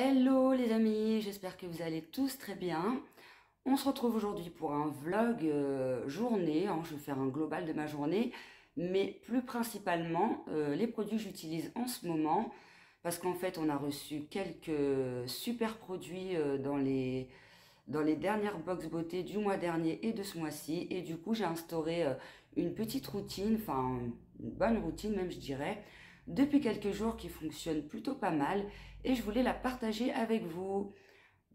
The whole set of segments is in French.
Hello les amis, j'espère que vous allez tous très bien. On se retrouve aujourd'hui pour un vlog journée, hein. Je vais faire un global de ma journée, mais plus principalement les produits que j'utilise en ce moment, parce qu'en fait on a reçu quelques super produits dans les dernières box beauté du mois dernier et de ce mois-ci, et du coup j'ai instauré une petite routine, enfin une bonne routine même je dirais, depuis quelques jours qui fonctionne plutôt pas mal, et je voulais la partager avec vous.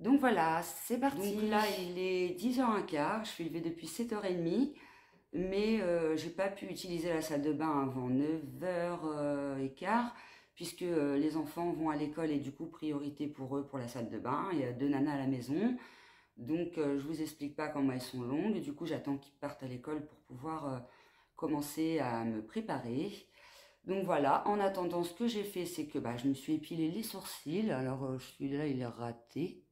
Donc voilà, c'est parti. Donc là, il est 10h15, je suis levée depuis 7h30, mais j'ai pas pu utiliser la salle de bain avant 9h15, puisque les enfants vont à l'école et du coup, priorité pour eux pour la salle de bain. Il y a 2 nanas à la maison, donc je vous explique pas comment elles sont longues. Du coup, j'attends qu'ils partent à l'école pour pouvoir commencer à me préparer. Donc voilà, en attendant, ce que j'ai fait, c'est que je me suis épilé les sourcils. Alors celui-là, il est raté.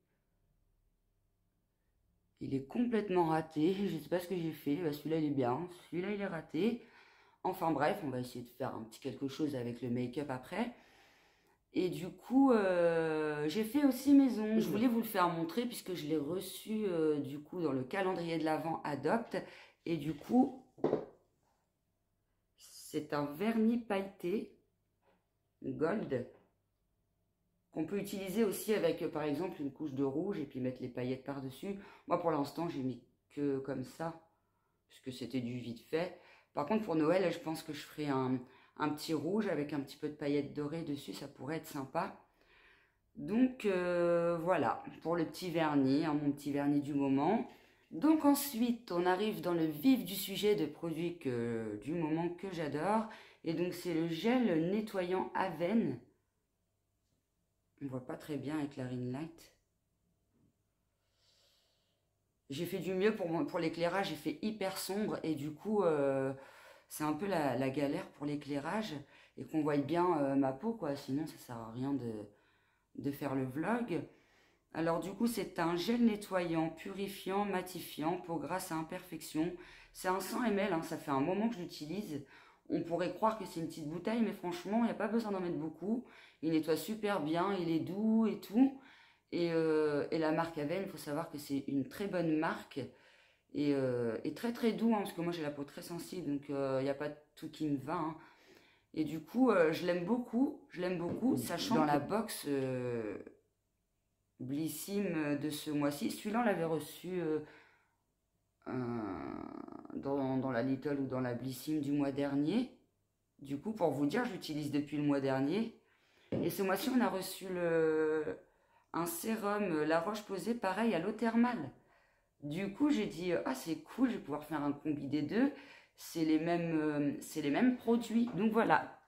Il est complètement raté. Je ne sais pas ce que j'ai fait. Celui-là, il est bien. Celui-là, il est raté. Enfin bref, on va essayer de faire un petit quelque chose avec le make-up après. Et du coup, j'ai fait aussi mes ongles. Je voulais vous le faire montrer puisque je l'ai reçu du coup dans le calendrier de l'Avent Adopt. Et du coup, c'est un vernis pailleté gold qu'on peut utiliser aussi avec par exemple une couche de rouge et puis mettre les paillettes par-dessus. Moi pour l'instant j'ai mis que comme ça puisque c'était du vite fait. Par contre pour Noël je pense que je ferai un petit rouge avec un petit peu de paillettes dorées dessus, ça pourrait être sympa. Donc voilà pour le petit vernis, hein, mon petit vernis du moment. Donc ensuite on arrive dans le vif du sujet de produits du moment que j'adore, et donc c'est le gel nettoyant Aven. On voit pas très bien avec la ring light. J'ai fait du mieux pour l'éclairage, j'ai fait hyper sombre et du coup c'est un peu la galère pour l'éclairage et qu'on voie bien ma peau quoi, sinon ça sert à rien de faire le vlog. Alors du coup c'est un gel nettoyant, purifiant, matifiant, peau grasse à imperfection. C'est un 100 ml, hein, ça fait un moment que je l'utilise. On pourrait croire que c'est une petite bouteille, mais franchement, il n'y a pas besoin d'en mettre beaucoup. Il nettoie super bien, il est doux et tout. Et la marque Aven, il faut savoir que c'est une très bonne marque et très très doux, hein, parce que moi j'ai la peau très sensible, donc il n'y a pas tout qui me va, hein. Et du coup, je l'aime beaucoup, sachant dans la box Blissim de ce mois-ci, celui-là on l'avait reçu dans la Little ou dans la Blissim du mois dernier. Du coup, pour vous dire, je l'utilise depuis le mois dernier. Et ce mois-ci, on a reçu un sérum La Roche-Posay, pareil, à l'eau thermale. Du coup, j'ai dit, ah, c'est cool, je vais pouvoir faire un combi des deux. C'est les mêmes produits. Donc voilà,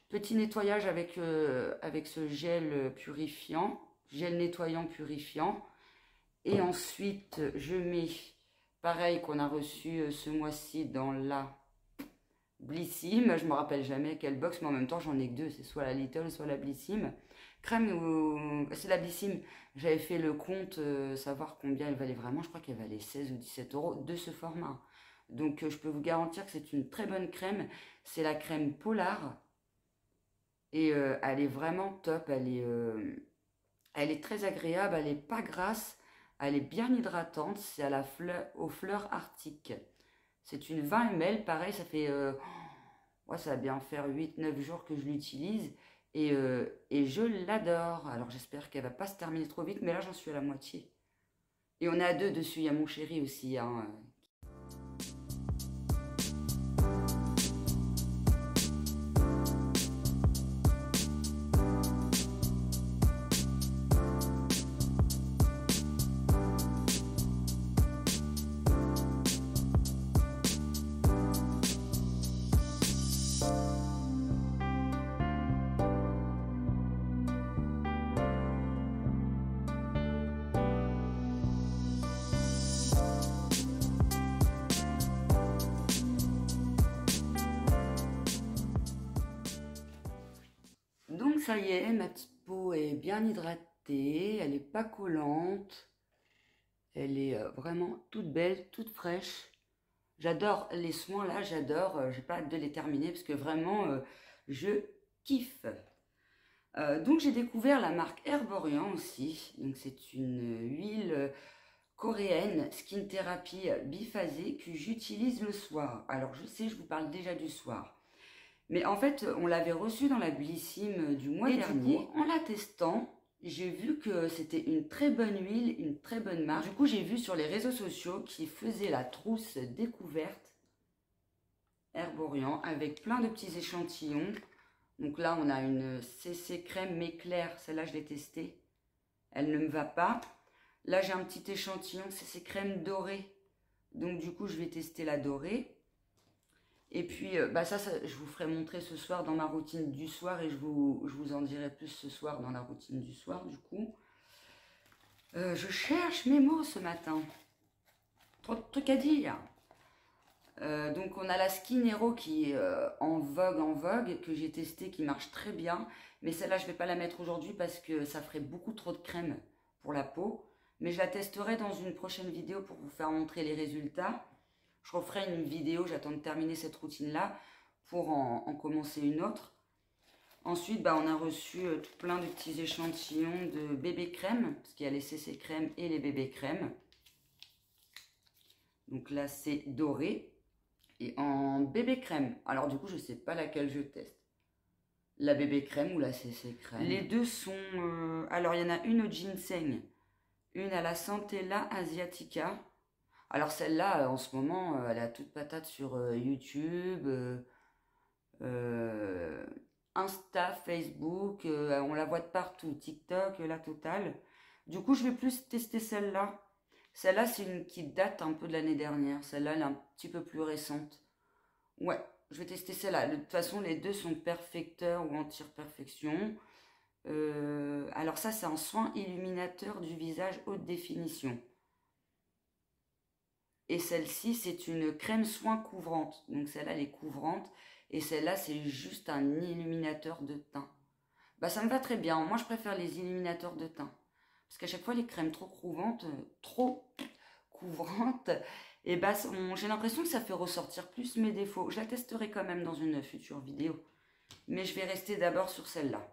petit nettoyage avec ce gel purifiant, gel nettoyant purifiant. Et ensuite, je mets, pareil, qu'on a reçu ce mois-ci dans la Blissim. Je me rappelle jamais quelle box, mais en même temps, j'en ai que deux. C'est soit la Little, soit la Blissim. Crème, c'est la Blissim. J'avais fait le compte, savoir combien elle valait vraiment. Je crois qu'elle valait 16 ou 17 euros de ce format. Donc, je peux vous garantir que c'est une très bonne crème. C'est la crème Polar. Et elle est vraiment top. Elle est très agréable. Elle n'est pas grasse. Elle est bien hydratante. C'est à aux fleurs arctiques. C'est une 20 ml. Pareil, ça fait... ouais, ça va bien faire 8-9 jours que je l'utilise. Et je l'adore. Alors j'espère qu'elle va pas se terminer trop vite. Mais là, j'en suis à la moitié. Et on est à deux dessus. Il y a mon chéri aussi, hein. Donc ça y est, ma petite peau est bien hydratée, elle n'est pas collante, elle est vraiment toute belle, toute fraîche. J'adore les soins là, j'adore, j'ai pas hâte de les terminer parce que vraiment je kiffe. Donc j'ai découvert la marque Herborian aussi. Donc c'est une huile coréenne Skin Therapy biphasée que j'utilise le soir. Alors je sais, je vous parle déjà du soir. Mais en fait, on l'avait reçu dans la Blissim du mois dernier. Du coup, en la testant, j'ai vu que c'était une très bonne huile, une très bonne marque. Du coup, j'ai vu sur les réseaux sociaux qu'ils faisaient la trousse découverte Herborian avec plein de petits échantillons. Donc là, on a une CC crème mais claire. Celle-là, je l'ai testée. Elle ne me va pas. Là, j'ai un petit échantillon CC crème dorée. Donc du coup, je vais tester la dorée. Et puis, ça, je vous ferai montrer ce soir dans ma routine du soir et je vous en dirai plus ce soir dans la routine du soir, du coup. Je cherche mes mots ce matin. Trop de trucs à dire. Donc, on a la Skin Hero qui est en vogue, que j'ai testé, qui marche très bien. Mais celle-là, je ne vais pas la mettre aujourd'hui parce que ça ferait beaucoup trop de crème pour la peau. Mais je la testerai dans une prochaine vidéo pour vous faire montrer les résultats. Je referai une vidéo, j'attends de terminer cette routine-là pour en commencer une autre. Ensuite, on a reçu tout plein de petits échantillons de bébé crème, parce qu'il y a les CC crème et les bébés crème. Donc là, c'est doré. Et en bébé crème, alors du coup, je ne sais pas laquelle je teste. La bébé crème ou la CC crème. Les deux sont... alors, il y en a une au ginseng, une à la Centella asiatica. Alors celle-là, en ce moment, elle est à toute patate sur YouTube, Insta, Facebook, on la voit de partout, TikTok, la totale. Du coup, je vais plus tester celle-là. Celle-là, c'est une qui date un peu de l'année dernière. Celle-là, elle est un petit peu plus récente. Ouais, je vais tester celle-là. De toute façon, les deux sont perfecteurs ou anti-perfection. Alors ça, c'est un soin illuminateur du visage haute définition. Et celle-ci, c'est une crème soin couvrante. Donc celle-là, elle est couvrante. Et celle-là, c'est juste un illuminateur de teint. Ça me va très bien. Moi, je préfère les illuminateurs de teint. Parce qu'à chaque fois, les crèmes trop couvrantes, et j'ai l'impression que ça fait ressortir plus mes défauts. Je la testerai quand même dans une future vidéo. Mais je vais rester d'abord sur celle-là.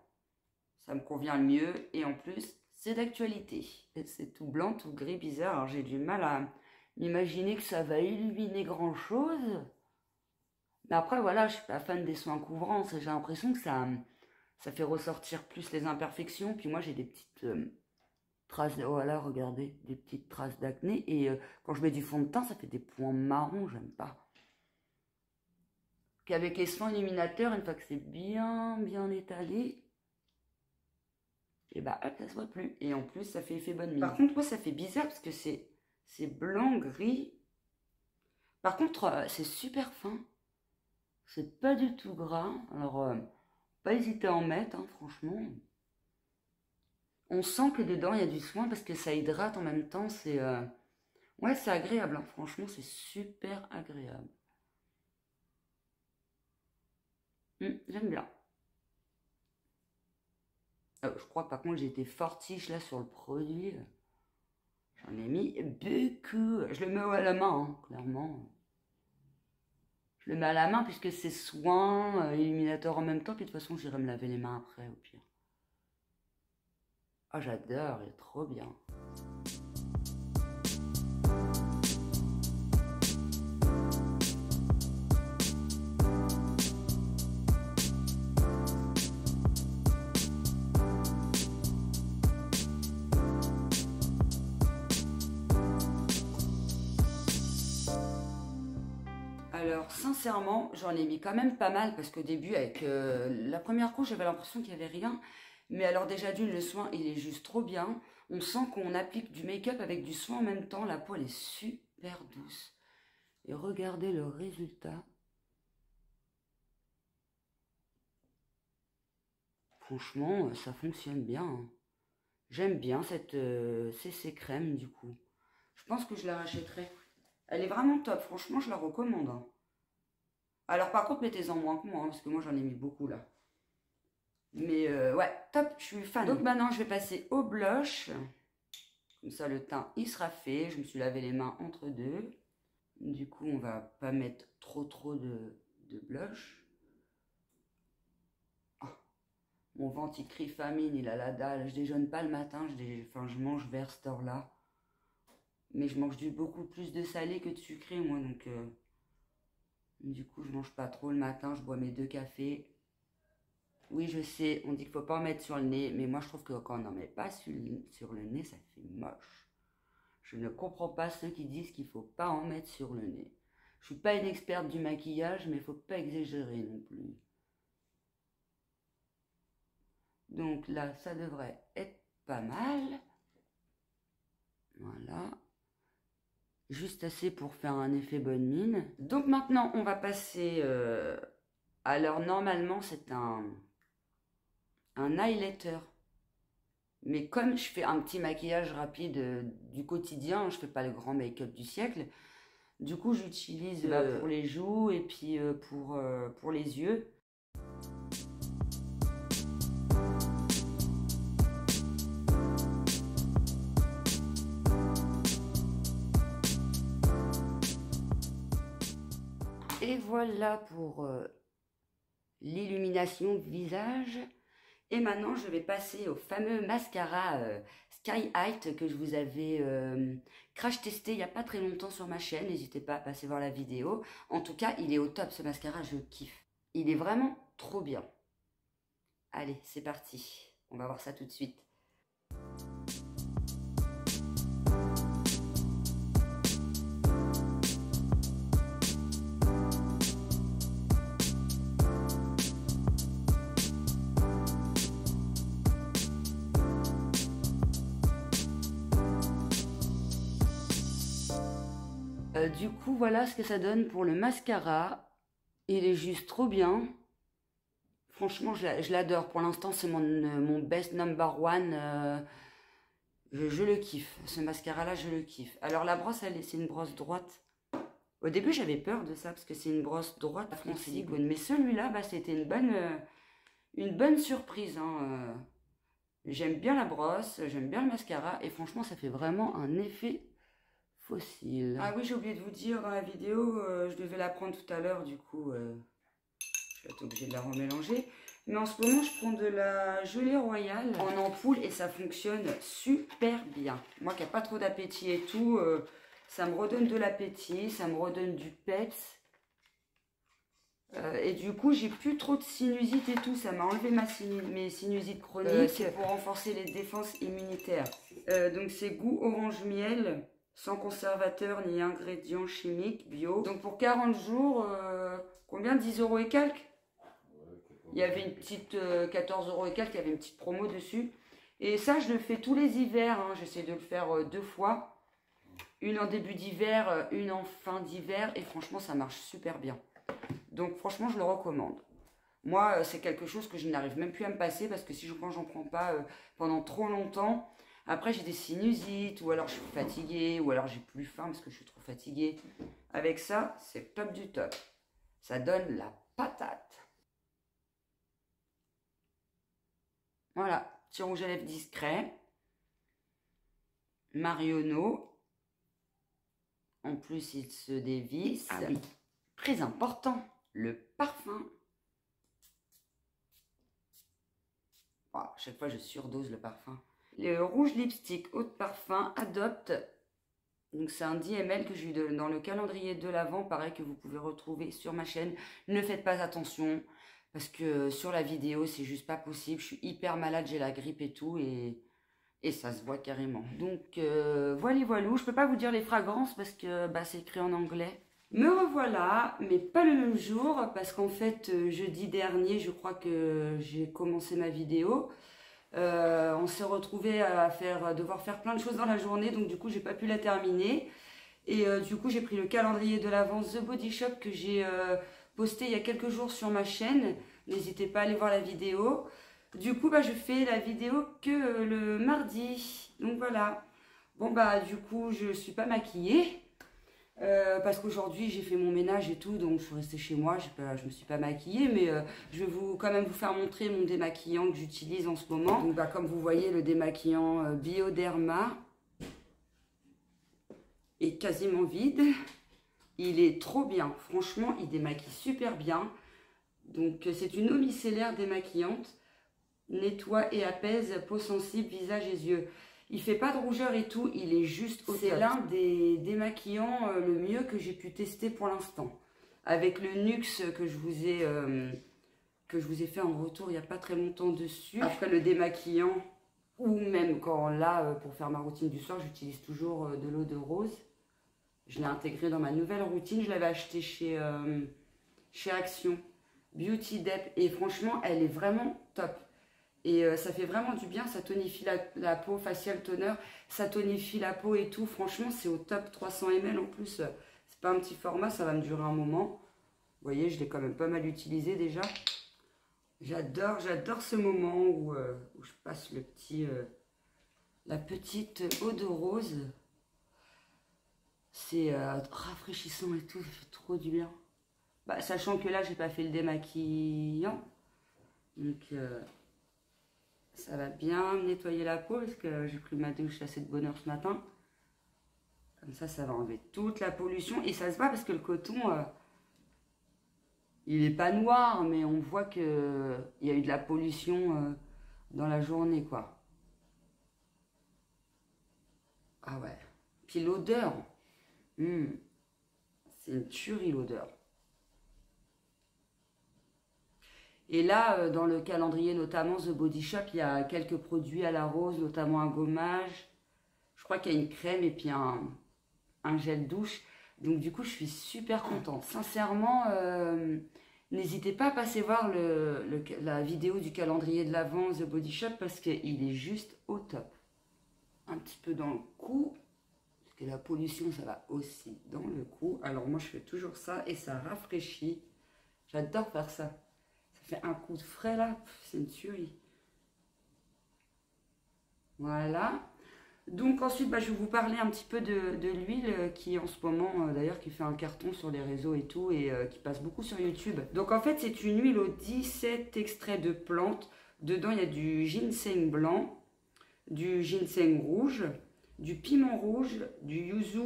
Ça me convient le mieux. Et en plus, c'est d'actualité. C'est tout blanc, tout gris, bizarre. Alors, j'ai du mal à... Imaginez que ça va illuminer grand chose. Mais après, voilà, je suis pas fan des soins couvrants. J'ai l'impression que ça fait ressortir plus les imperfections. Puis moi, j'ai des petites traces. Voilà, regardez, des petites traces d'acné. Et quand je mets du fond de teint, ça fait des points marrons. J'aime pas. Puis avec les soins illuminateurs, une fois que c'est bien étalé, et hop, ça se voit plus. Et en plus, ça fait effet bonne mine. Par contre, moi, ça fait bizarre parce que c'est blanc, gris. Par contre, c'est super fin. C'est pas du tout gras. Alors, pas hésiter à en mettre, hein, franchement. On sent que dedans, il y a du soin parce que ça hydrate en même temps. C'est ouais, c'est agréable. Hein, franchement, c'est super agréable. J'aime bien. Je crois par contre, j'ai été fortiche là sur le produit. J'en ai mis beaucoup. Je le mets à la main, hein, clairement. Je le mets à la main puisque c'est soin, illuminateur en même temps. Puis de toute façon, j'irai me laver les mains après, au pire. Ah, j'adore, il est trop bien. Alors, sincèrement, j'en ai mis quand même pas mal parce qu'au début, avec la première couche, j'avais l'impression qu'il n'y avait rien. Mais alors déjà d'une, le soin, il est juste trop bien. On sent qu'on applique du make-up avec du soin en même temps. La peau, elle est super douce. Et regardez le résultat. Franchement, ça fonctionne bien. Hein. J'aime bien cette CC crème du coup. Je pense que je la rachèterai. Elle est vraiment top. Franchement, je la recommande. Hein. Alors par contre, mettez-en moins que moi, hein, parce que moi j'en ai mis beaucoup là. Mais ouais, top, je suis fan. Donc maintenant, je vais passer au blush. Comme ça, le teint, il sera fait. Je me suis lavé les mains entre deux. Du coup, on va pas mettre trop de blush. Oh. Mon ventre, il crie famine, il a la dalle. Je déjeune pas le matin, je mange vers cette heure-là. Mais je mange beaucoup plus de salé que de sucré, moi. Donc, du coup, je mange pas trop le matin. Je bois mes 2 cafés. Oui, je sais, on dit qu'il faut pas en mettre sur le nez. Mais moi, je trouve que quand on n'en met pas sur le nez, ça fait moche. Je ne comprends pas ceux qui disent qu'il faut pas en mettre sur le nez. Je suis pas une experte du maquillage, mais il faut pas exagérer non plus. Donc là, ça devrait être pas mal. Voilà. Juste assez pour faire un effet bonne mine. Donc maintenant, on va passer... alors normalement, c'est un highlighter. Mais comme je fais un petit maquillage rapide du quotidien, je fais pas le grand make-up du siècle. Du coup, j'utilise pour les joues et puis pour les yeux. Et voilà pour l'illumination visage. Et maintenant, je vais passer au fameux mascara Sky High que je vous avais crash testé il n'y a pas très longtemps sur ma chaîne. N'hésitez pas à passer voir la vidéo. En tout cas, il est au top ce mascara, je kiffe. Il est vraiment trop bien. Allez, c'est parti. On va voir ça tout de suite. Du coup, voilà ce que ça donne pour le mascara. Il est juste trop bien. Franchement, je l'adore. Pour l'instant, c'est mon best number one. Je le kiffe. Ce mascara-là, je le kiffe. Alors, la brosse, c'est une brosse droite. Au début, j'avais peur de ça parce que c'est une brosse droite en silicone. Mais celui-là, c'était une bonne surprise. Hein. J'aime bien la brosse, j'aime bien le mascara. Et franchement, ça fait vraiment un effet... fossile. Ah oui, j'ai oublié de vous dire dans la vidéo, je devais la prendre tout à l'heure, du coup, je vais être obligée de la remélanger. Mais en ce moment, je prends de la gelée royale en ampoule et ça fonctionne super bien. Moi qui n'ai pas trop d'appétit et tout, ça me redonne de l'appétit, ça me redonne du peps. Et du coup, j'ai plus trop de sinusite et tout, ça m'a enlevé mes sinusites chroniques. C'est pour renforcer les défenses immunitaires. Donc c'est goût orange miel. Sans conservateur ni ingrédients chimiques, bio. Donc pour 40 jours, combien? 10 € et quelques? Il y avait une petite 14 € et quelques, il y avait une petite promo dessus. Et ça, je le fais tous les hivers. Hein. J'essaie de le faire 2 fois. Une en début d'hiver, une en fin d'hiver. Et franchement, ça marche super bien. Donc franchement, je le recommande. Moi, c'est quelque chose que je n'arrive même plus à me passer parce que quand j'en prends pas pendant trop longtemps... Après, j'ai des sinusites, ou alors je suis fatiguée, ou alors j'ai plus faim parce que je suis trop fatiguée. Avec ça, c'est top du top. Ça donne la patate. Voilà, petit rouge à lèvres discret. Marionneau. En plus, il se dévisse. Ah oui, très important, le parfum. Oh, à chaque fois, je surdose le parfum. Le rouge lipstick eau de parfum Adopte. Donc c'est un 10 ml que j'ai eu dans le calendrier de l'Avent, pareil que vous pouvez retrouver sur ma chaîne. Ne faites pas attention parce que sur la vidéo c'est juste pas possible. Je suis hyper malade, j'ai la grippe et tout et ça se voit carrément. Donc voilà, je peux pas vous dire les fragrances parce que c'est écrit en anglais. Me revoilà, mais pas le même jour parce qu'en fait jeudi dernier je crois que j'ai commencé ma vidéo. On s'est retrouvé à devoir faire plein de choses dans la journée, donc du coup j'ai pas pu la terminer. Et du coup j'ai pris le calendrier de l'Avent The Body Shop que j'ai posté il y a quelques jours sur ma chaîne. N'hésitez pas à aller voir la vidéo. Du coup je fais la vidéo que le mardi. Donc voilà. Bon du coup je suis pas maquillée. Parce qu'aujourd'hui j'ai fait mon ménage et tout, donc je suis restée chez moi, je me suis pas maquillée, mais je vais quand même vous faire montrer mon démaquillant que j'utilise en ce moment. Donc comme vous voyez, le démaquillant Bioderma est quasiment vide. Il est trop bien, franchement il démaquille super bien. Donc c'est une eau micellaire démaquillante. nettoie et apaise peau sensible, visage et yeux. Il fait pas de rougeur et tout, il est juste au top. C'est l'un des démaquillants le mieux que j'ai pu tester pour l'instant. Avec le Nuxe que je vous ai fait en retour il n'y a pas très longtemps dessus. Après le démaquillant, ou même quand là, pour faire ma routine du soir, j'utilise toujours de l'eau de rose. Je l'ai intégré dans ma nouvelle routine. Je l'avais acheté chez Action Beauty Dep. Et franchement, elle est vraiment top. Et ça fait vraiment du bien. Ça tonifie la peau, facial toner. Ça tonifie la peau et tout. Franchement, c'est au top. 300 ml en plus. C'est pas un petit format. Ça va me durer un moment. Vous voyez, je l'ai quand même pas mal utilisé déjà. J'adore ce moment où je passe la petite eau de rose. C'est rafraîchissant et tout, ça fait trop du bien. Bah, sachant que là, j'ai pas fait le démaquillant. Donc, ça va bien me nettoyer la peau parce que j'ai pris ma douche assez de bonne heure ce matin. Comme ça va enlever toute la pollution. Et ça se voit parce que le coton, il est pas noir, mais on voit qu'il y a eu de la pollution dans la journée, quoi. Ah ouais. Puis l'odeur. C'est une tuerie l'odeur. Et là, dans le calendrier, notamment The Body Shop, il y a quelques produits à la rose, notamment un gommage. Je crois qu'il y a une crème et puis un gel douche. Donc du coup, je suis super contente. Sincèrement, n'hésitez pas à passer voir la vidéo du calendrier de l'Avent The Body Shop parce qu'il est juste au top. Un petit peu dans le cou. Que la pollution, ça va aussi dans le cou. Alors moi, je fais toujours ça et ça rafraîchit. J'adore faire ça. Ça fait un coup de frais là, c'est une tuerie. Voilà. Donc ensuite, je vais vous parler un petit peu de l'huile qui en ce moment, d'ailleurs, qui fait un carton sur les réseaux et tout et qui passe beaucoup sur YouTube. Donc en fait, c'est une huile aux 17 extraits de plantes. Dedans, il y a du ginseng blanc, du ginseng rouge, du piment rouge, du yuzu.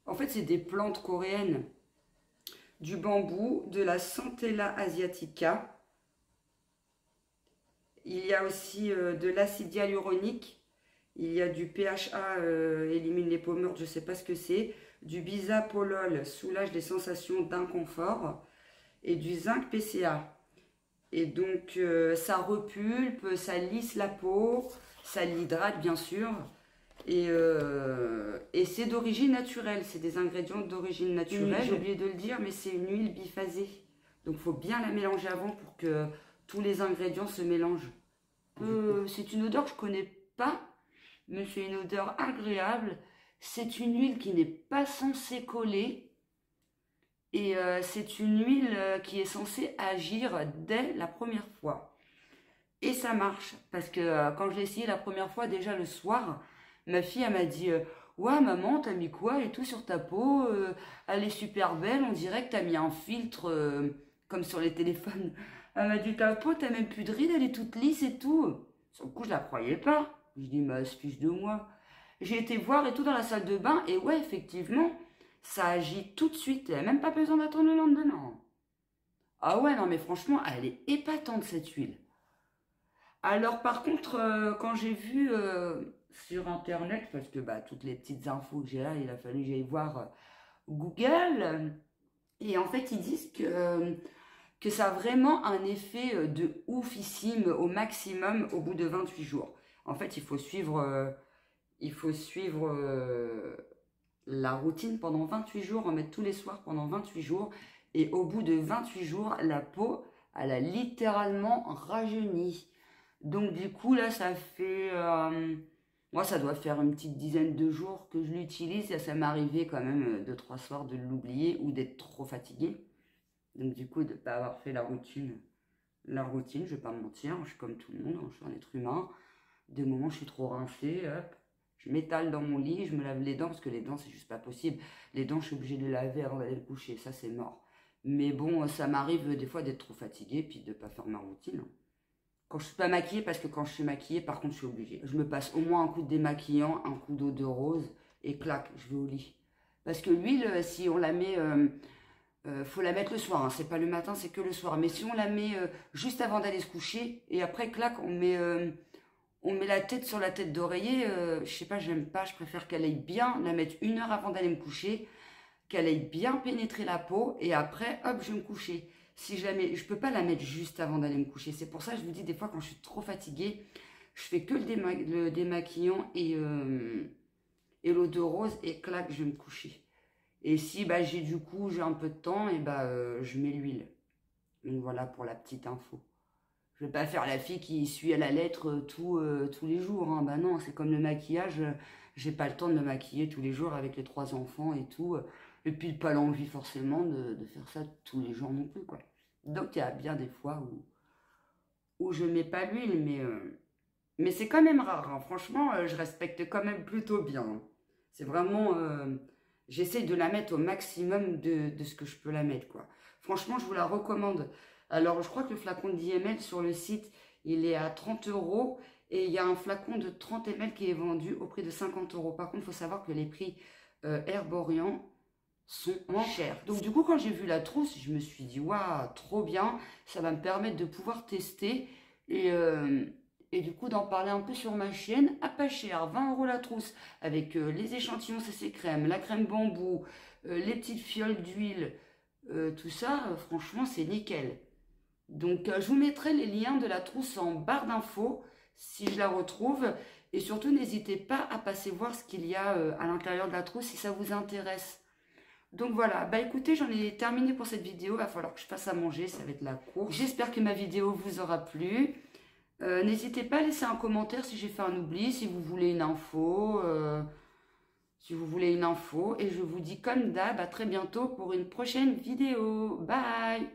En fait, c'est des plantes coréennes. Du bambou, de la Centella asiatica. Il y a aussi de l'acide hyaluronique. Il y a du PHA, élimine les peaux mortes, je ne sais pas ce que c'est. Du bisabolol, soulage des sensations d'inconfort. Et du zinc PCA. Et donc, ça repulpe, ça lisse la peau, ça l'hydrate bien sûr. Et c'est d'origine naturelle, c'est des ingrédients d'origine naturelle. J'ai oublié de le dire, mais c'est une huile biphasée. Donc il faut bien la mélanger avant pour que tous les ingrédients se mélangent. C'est une odeur que je ne connais pas, mais c'est une odeur agréable. C'est une huile qui n'est pas censée coller. Et c'est une huile qui est censée agir dès la première fois. Et ça marche, parce que quand je l'ai essayé la première fois, déjà le soir, ma fille, elle m'a dit ouais, maman, t'as mis quoi et tout sur ta peau elle est super belle, on dirait que t'as mis un filtre comme sur les téléphones. Elle m'a dit ta peau, t'as même plus de rides, elle est toute lisse et tout. Sur le coup, je la croyais pas. Je dis mais excuse de moi. J'ai été voir et tout dans la salle de bain et ouais, effectivement, ça agit tout de suite. Elle n'a même pas besoin d'attendre le lendemain. Ah ouais, non mais franchement, elle est épatante cette huile. Alors par contre, quand j'ai vu sur internet, parce que toutes les petites infos que j'ai là, il a fallu que j'aille voir Google, et en fait ils disent que ça a vraiment un effet de oufissime au maximum au bout de 28 jours. En fait il faut suivre la routine pendant 28 jours, en mettre tous les soirs pendant 28 jours, et au bout de 28 jours, la peau, elle a littéralement rajeuni. Donc du coup là ça fait moi ça doit faire une petite dizaine de jours que je l'utilise et ça m'est arrivé quand même 2-3 soirs de l'oublier ou d'être trop fatiguée. Donc du coup de ne pas avoir fait la routine, je vais pas me mentir, je suis comme tout le monde, je suis un être humain. Des moments je suis trop rincée, hop, je m'étale dans mon lit, je me lave les dents parce que les dents c'est juste pas possible. Les dents je suis obligée de les laver avant d'aller me coucher, ça c'est mort. Mais bon ça m'arrive des fois d'être trop fatiguée puis de pas faire ma routine. Quand je suis pas maquillée, parce que quand je suis maquillée, par contre, je suis obligée. Je me passe au moins un coup de démaquillant, un coup d'eau de rose, et clac, je vais au lit. Parce que l'huile, si on la met faut la mettre le soir, hein, c'est pas le matin, c'est que le soir. Mais si on la met juste avant d'aller se coucher, et après, clac, on met la tête sur la tête d'oreiller, je sais pas, j'aime pas, je préfère qu'elle aille bien, la mettre 1 heure avant d'aller me coucher, qu'elle aille bien pénétrer la peau, et après, hop, je vais me coucher. Si jamais, je peux pas la mettre juste avant d'aller me coucher. C'est pour ça que je vous dis, des fois, quand je suis trop fatiguée, je fais que le démaquillant et l'eau de rose, et clac, je vais me coucher. Et si bah, j'ai un peu de temps, et bah, je mets l'huile. Donc voilà pour la petite info. Je vais pas faire la fille qui suit à la lettre tous les jours. Hein. Bah non, c'est comme le maquillage. J'ai pas le temps de me maquiller tous les jours avec les 3 enfants et tout. Et puis pas l'envie forcément de faire ça tous les jours non plus, quoi. Donc il y a bien des fois où je mets pas l'huile, mais c'est quand même rare. Hein. Franchement, je respecte quand même plutôt bien. C'est vraiment... j'essaye de la mettre au maximum de ce que je peux la mettre, quoi. Franchement, je vous la recommande. Alors, je crois que le flacon de 10 ml sur le site, il est à 30 €. Et il y a un flacon de 30 ml qui est vendu au prix de 50 €. Par contre, il faut savoir que les prix Herborian sont moins chers. Donc, du coup, quand j'ai vu la trousse, je me suis dit, waouh, trop bien. Ça va me permettre de pouvoir tester. Et du coup, d'en parler un peu sur ma chaîne, à pas cher, 20 € la trousse, avec les échantillons CC crème, la crème bambou, les petites fioles d'huile, tout ça, franchement, c'est nickel. Donc, je vous mettrai les liens de la trousse en barre d'infos, si je la retrouve. Et surtout, n'hésitez pas à passer voir ce qu'il y a à l'intérieur de la trousse, si ça vous intéresse. Donc voilà, bah écoutez, j'en ai terminé pour cette vidéo, il va falloir que je fasse à manger, ça va être la course. J'espère que ma vidéo vous aura plu. N'hésitez pas à laisser un commentaire si j'ai fait un oubli, si vous voulez une info, et je vous dis comme d'hab, à très bientôt pour une prochaine vidéo. Bye!